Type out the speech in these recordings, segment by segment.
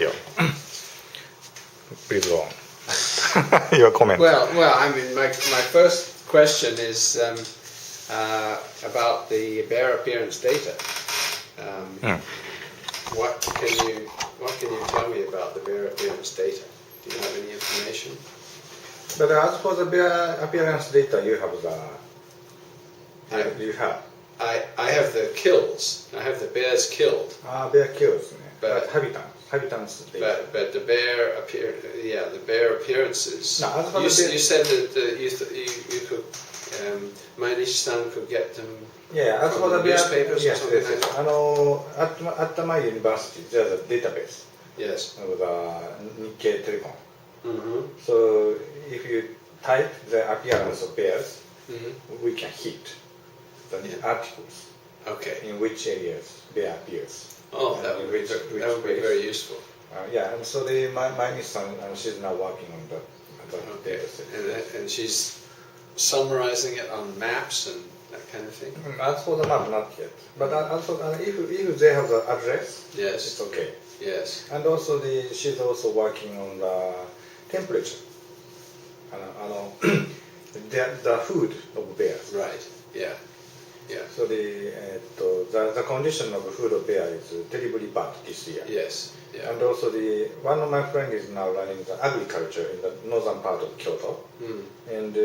Yeah. Please go on. Your comment. Well, I mean, my first question is about the bear appearance data. What can you tell me about the bear appearance data? Do you have any information? But as for the bear appearance data, you have the. You have. I have the kills. I have the bears killed. Bear kills. But habitants data. But the bear the bear appearances. No, as for you the bear, said that you could Mainichi-san could get them. Yeah, as from for the newspapers or something like that. At my university, there's a database. Yes. Of the Nikkei Telecom. Mm-hmm. So if you type the appearance of bears, we can hit the articles. Okay. In which areas bear appears. Oh, that would be very useful. Yeah, and so my niece, she's now working on the data set. And she's summarizing it on maps and that kind of thing? As for the map, not yet. But also, if they have the address, yes, it's okay. Yes. And also, she's also working on the temperature. The food of bears. Right. Yeah. Yeah. So the condition of food of bear is terribly bad this year. Yes. Yeah. And also one of my friends is now running the agriculture in the northern part of Kyoto. And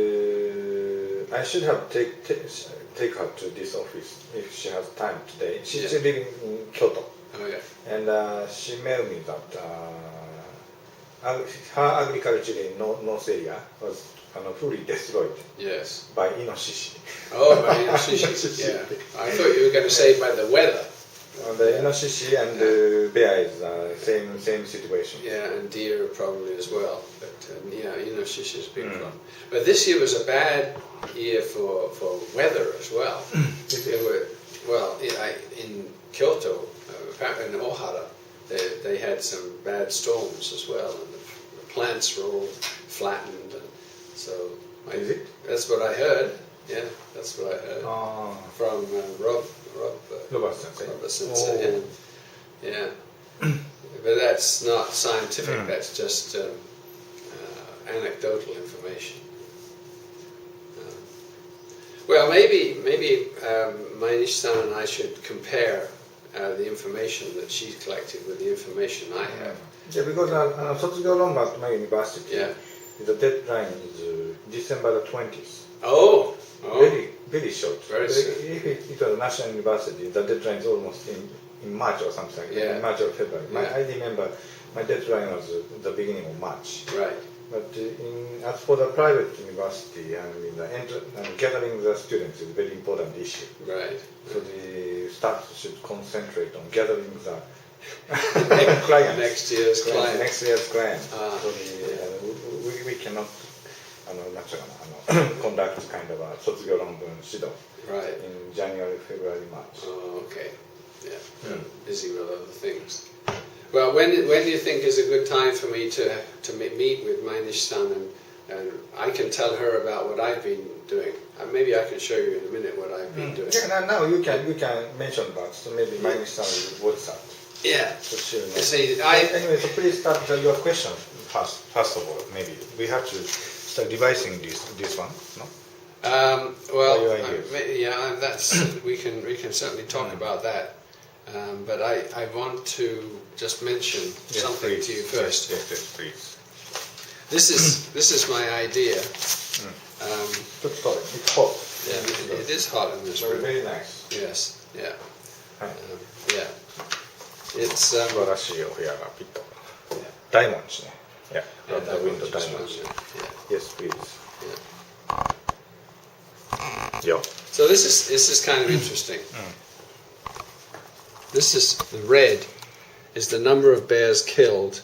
I should have take her to this office if she has time today. She's living in Kyoto. Oh yeah. And she mailed me that her agriculture in North area was fully destroyed. Yes. By inoshishi. Oh, by inoshishi. Yeah. I thought you were going to say by the weather. The inoshishi and the bear is same situation. Yeah, and deer probably as well. But inoshishi is a big problem. But this year was a bad year for weather as well. In Kyoto, in Ohara, they had some bad storms as well, and the plants were all flattened. And so is it? That's what I heard. Yeah, that's what I heard from Robert Sensei. Yeah. But that's not scientific. That's just anecdotal information. Well, maybe Mainichi-san and I should compare the information that she's collected with the information I have. Yeah, because 卒業論文 at my university, the deadline is December the 20th. Oh. Very short. Very soon. If it was a national university, the deadline is almost in March or something like that, in March or February. I remember my deadline was the beginning of March. Right. But as for the private university, gathering the students is a very important issue. Right. So the staff should concentrate on gathering the clients. Next year's client. Next year's client. So we cannot conduct kind of a 卒業論文指導 in January, February, March. Oh, okay. Yeah. Busy with other things. Well, when do you think is a good time for me to meet with Mainichi-san and I can tell her about what I've been doing? Maybe I can show you in a minute what I've been doing. Yeah, now you can mention that. So maybe Mainichi-san will watch that. Yeah. So she'll know. See, anyway, so please start your question first of all. Maybe we have to start revising this one, no? That's we can certainly talk about that. But I want to just mention something to you first. Yes, please. This is my idea. It's hot. Yeah, it is hot in this room. Very nice. Yes. Yeah. Yeah. It's 素晴らしいお部屋がピッと。大文字ね。Yeah. The window diamonds. Yes, please. Yeah. So this is kind of interesting. This is the red is the number of bears killed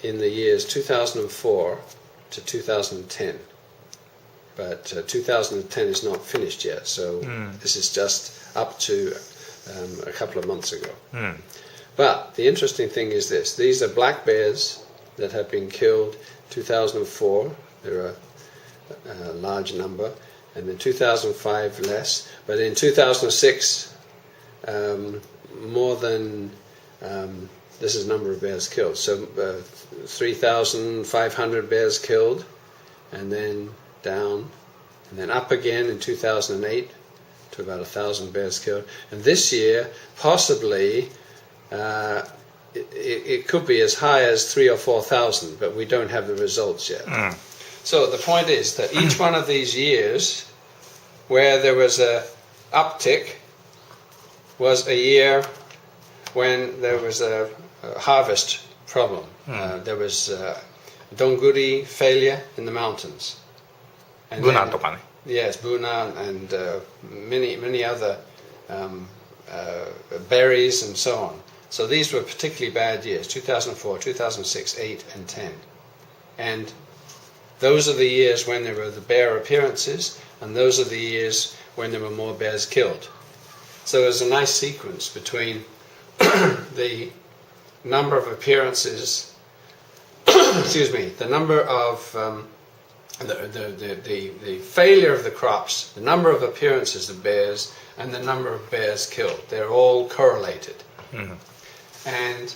in the years 2004 to 2010. But 2010 is not finished yet, so this is just up to a couple of months ago. But the interesting thing is this. These are black bears that have been killed 2004. There are a large number. And in 2005 less. But in 2006, more than this is the number of bears killed. So 3,500 bears killed, and then down, and then up again in 2008 to about 1,000 bears killed. And this year, possibly, it could be as high as 3,000 or 4,000, but we don't have the results yet. So the point is that each one of these years where there was a uptick was a year when there was a harvest problem. There was donguri failure in the mountains. And Bunaとかね。 Yes, Buna and many other berries and so on. So these were particularly bad years, 2004, 2006, 8 and 10. And those are the years when there were the bear appearances, and those are the years when there were more bears killed. So there's a nice sequence between the number of appearances, excuse me, the number of the failure of the crops, the number of appearances of bears, and the number of bears killed. They're all correlated. And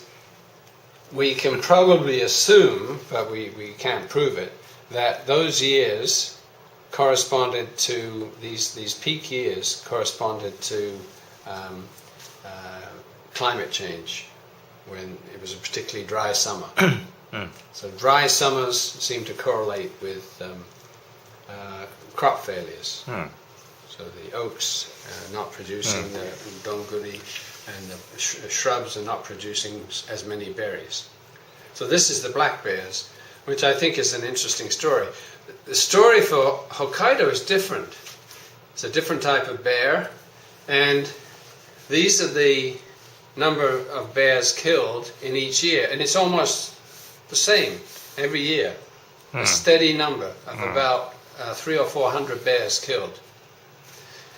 we can probably assume, but we can't prove it, that those years corresponded to, these peak years corresponded to climate change, when it was a particularly dry summer. So dry summers seem to correlate with crop failures. So the oaks not producing the donguri, and the shrubs are not producing as many berries. So this is the black bears, which I think is an interesting story. The story for Hokkaido is different. It's a different type of bear, and these are the number of bears killed in each year, and it's almost the same every year. A steady number of about 300 or 400 bears killed.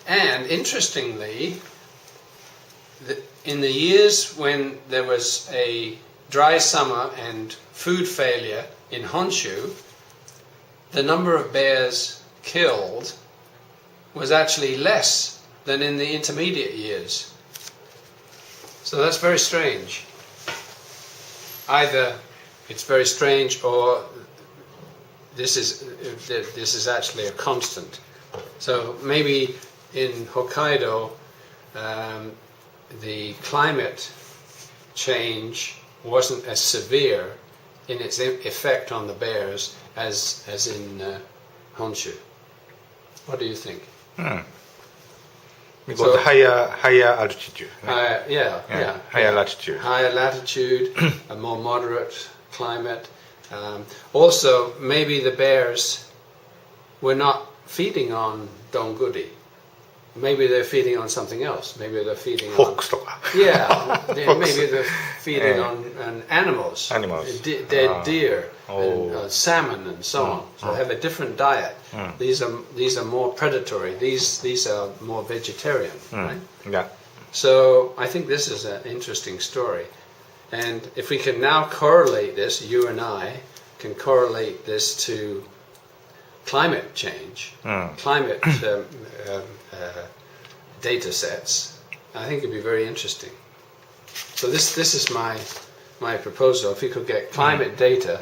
And interestingly, in the years when there was a dry summer and food failure in Honshu, the number of bears killed was actually less than in the intermediate years. So that's very strange. Either it's very strange, or this is actually a constant. So maybe in Hokkaido, the climate change wasn't as severe in its effect on the bears as in Honshu. What do you think? Because higher altitude. Higher latitude. Higher latitude, a more moderate climate. Also, maybe the bears were not feeding on donguri. Maybe they're feeding on something else. Maybe they're feeding Fox on... とか。 Yeah, maybe they're feeding on animals. Dead deer, and salmon and so on. So they have a different diet. These are more predatory. These are more vegetarian, right? Yeah. So I think this is an interesting story. And if we can now correlate this, you and I can correlate this to climate change, climate data sets, I think it'd be very interesting. So this is my proposal. If we could get climate data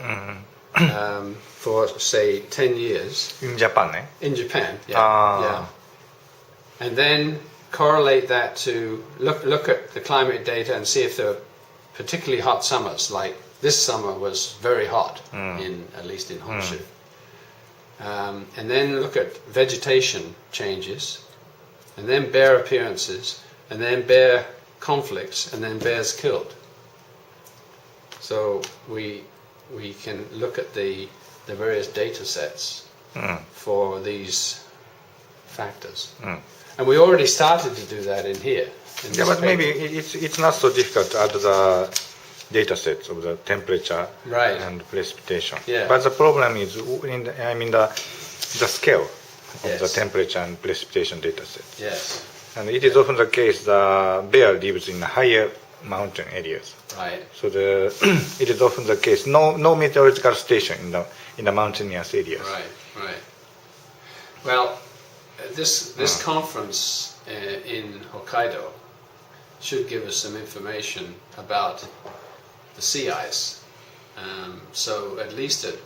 for, say, 10 years. In Japan, eh? In Japan, yeah. And then correlate that to, look at the climate data and see if there are particularly hot summers, like this summer was very hot, at least in Honshu. And then look at vegetation changes, and then bear appearances, and then bear conflicts, and then bears killed. So we can look at the various data sets for these factors. And we already started to do that in here. Yeah, but maybe it's not so difficult to add the data sets of the temperature and precipitation. Yeah. But the problem is the scale of the temperature and precipitation data set. Yes. And it is often the case the bear lives in higher mountain areas. Right. So it is often the case no meteorological station in the mountainous areas. Right. Well, this conference in Hokkaido should give us some information about the sea ice. So at least at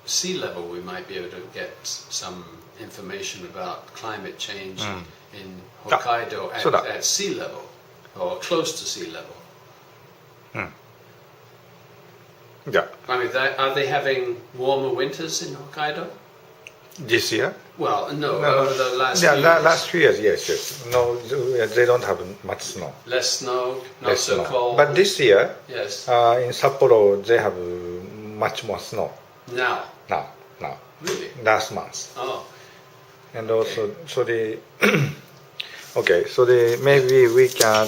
sea level we might be able to get some information about climate change in Hokkaido at sea level or close to sea level. Yeah. I mean, are they having warmer winters in Hokkaido? This year? Well, no, over the last few years. Last few years, yes. No, they don't have much snow. Less snow, not so cold. But this year, yes, in Sapporo, they have much more snow. Now. Really? Last month. Oh. And also, maybe we can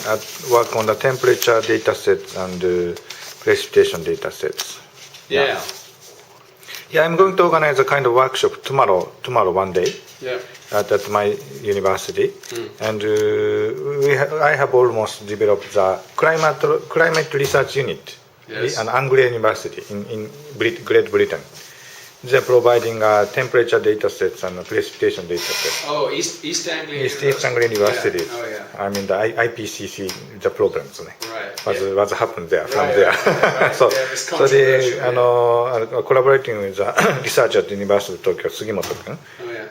work on the temperature data sets and precipitation data sets. Yeah. Yeah, I'm going to organize a kind of workshop tomorrow one day. Yeah. At my university, and I have almost developed the climate research unit at Anglia University in Great Britain. They're providing temperature data sets and precipitation data sets. Oh, East Anglia University. East Anglia University. Yeah. Oh, yeah. I mean the IPCC, the programs. Right. What happened there from right, there? Right. So, yeah, collaborating with the researcher at the University of Tokyo, Sugimoto-kun,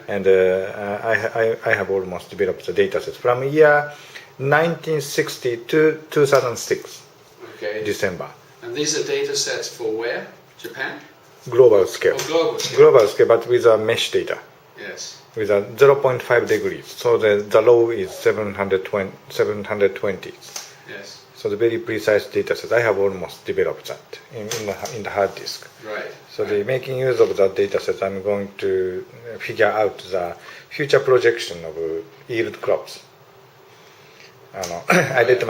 and I have almost developed the data sets from year 1960 to 2006, December. And these are data sets for where? Japan? Global scale. Global scale, but with a mesh data. Yes. With a 0.5 degrees. So the low is 720. Yes. So the very precise data set. I have almost developed that in the hard disk. Right. So making use of that data set, I'm going to figure out the future projection of yield crops. I let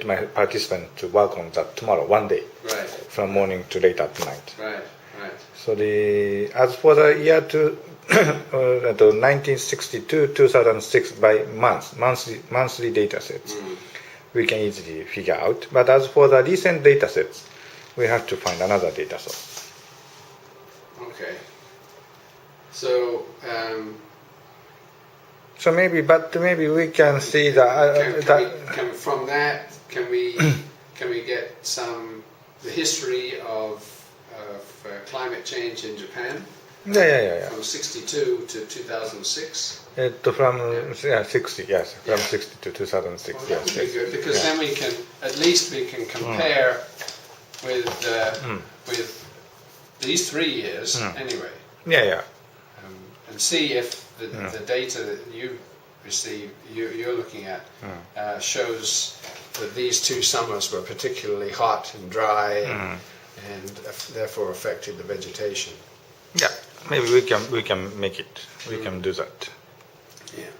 my participants to work on that tomorrow, one day, from morning to late at night. Right. So as for the year 1962 2006 by monthly data sets, we can easily figure out. But as for the recent data sets, we have to find another data source. Okay. So. So maybe we can see from that, can we get the history of climate change in Japan? Yeah. From 62 to 2006. From 60, yes. From 60 to 2006. Well, that would be good because then we can compare with these 3 years anyway. Yeah. And see if the data that you receive, you're looking at, shows that these 2 summers were particularly hot and dry and therefore affected the vegetation. Yeah, maybe we can make it. We can do that. Yeah.